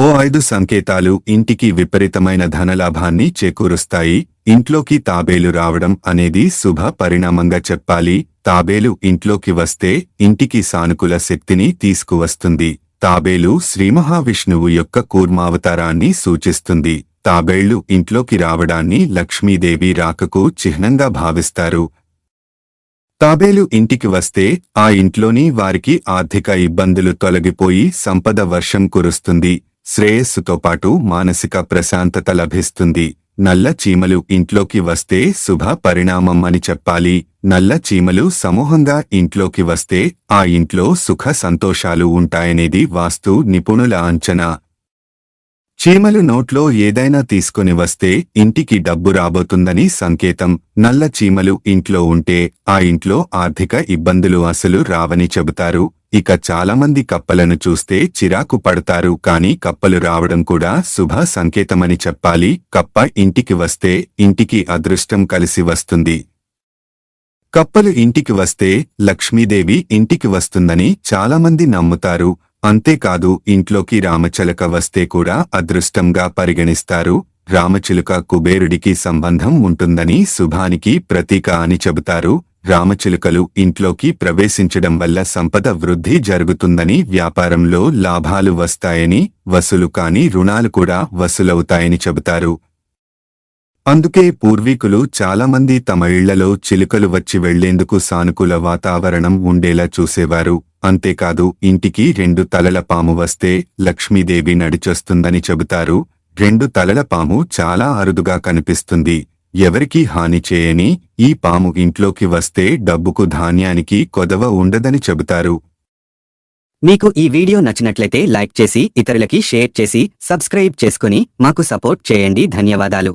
ఓ 5 సంకేతాలు ఇంటికి విపరీతమైన ధనలాభాన్ని చేకూరుస్తాయి. ఇంట్లోకి తాబేలు రావడం అనేది శుభ పరిణామంగా చెప్పాలి. తాబేలు ఇంట్లోకి వస్తే ఇంటికి సానుకూల శక్తిని తీసుకువస్తుంది. తాబేలు శ్రీమహావిష్ణువు యొక్క కూర్మావతారాన్ని సూచిస్తుంది. తాబేళ్లు ఇంట్లోకి రావడాన్ని లక్ష్మీదేవి రాకకు చిహ్నంగా భావిస్తారు. తాబేలు ఇంటికి వస్తే ఆ ఇంట్లోని వారికి ఆర్థిక ఇబ్బందులు తొలగిపోయి సంపద వర్షం కురుస్తుంది. శ్రేయస్సుతో పాటు మానసిక ప్రశాంతత లభిస్తుంది. నల్ల చీమలు ఇంట్లోకి వస్తే శుభ పరిణామం అని చెప్పాలి. నల్ల చీమలు సమూహంగా ఇంట్లోకి వస్తే ఆ ఇంట్లో సుఖ సంతోషాలు ఉంటాయనేది వాస్తు నిపుణుల అంచనా. చీమలు నోట్లో ఏదైనా తీసుకుని వస్తే ఇంటికి డబ్బు రాబోతుందని సంకేతం. నల్ల చీమలు ఇంట్లో ఉంటే ఆ ఇంట్లో ఆర్థిక ఇబ్బందులు అసలు రావని చెబుతారు. ఇక చాలామంది కప్పలను చూస్తే చిరాకు పడతారు, కానీ కప్పలు రావడం కూడా శుభ సంకేతమని చెప్పాలి. కప్ప ఇంటికి వస్తే ఇంటికి అదృష్టం కలిసి వస్తుంది. కప్పలు ఇంటికి వస్తే లక్ష్మీదేవి ఇంటికి వస్తుందని చాలామంది నమ్ముతారు. అంతేకాదు, ఇంట్లోకి రామచిలుక వస్తే కూడా అదృష్టంగా పరిగణిస్తారు. రామచిలుక కుబేరుడికి సంబంధం ఉంటుందని శుభానికి ప్రతీక అని చెబుతారు. రామచిలుకలు ఇంట్లోకి ప్రవేశించడం వల్ల సంపద వృద్ధి జరుగుతుందని, వ్యాపారంలో లాభాలు వస్తాయని, వసూలు కాని రుణాలు కూడా వసూలవుతాయని చెబుతారు. అందుకే పూర్వీకులు చాలామంది తమ ఇళ్లలో చిలుకలు వచ్చి వెళ్లేందుకు సానుకూల వాతావరణం ఉండేలా చూసేవారు. అంతేకాదు, ఇంటికి 2 తలల పాము వస్తే లక్ష్మీదేవి నడిచొస్తుందని చెబుతారు. 2 తలల పాము చాలా అరుదుగా కనిపిస్తుంది. ఎవరికీ హాని చేయని ఈ పాము ఇంట్లోకి వస్తే డబ్బుకు ధాన్యానికి కొదవ ఉండదని చెబుతారు. మీకు ఈ వీడియో నచ్చినట్లయితే లైక్ చేసి ఇతరులకి షేర్ చేసి సబ్స్క్రైబ్ చేసుకుని మాకు సపోర్ట్ చేయండి. ధన్యవాదాలు.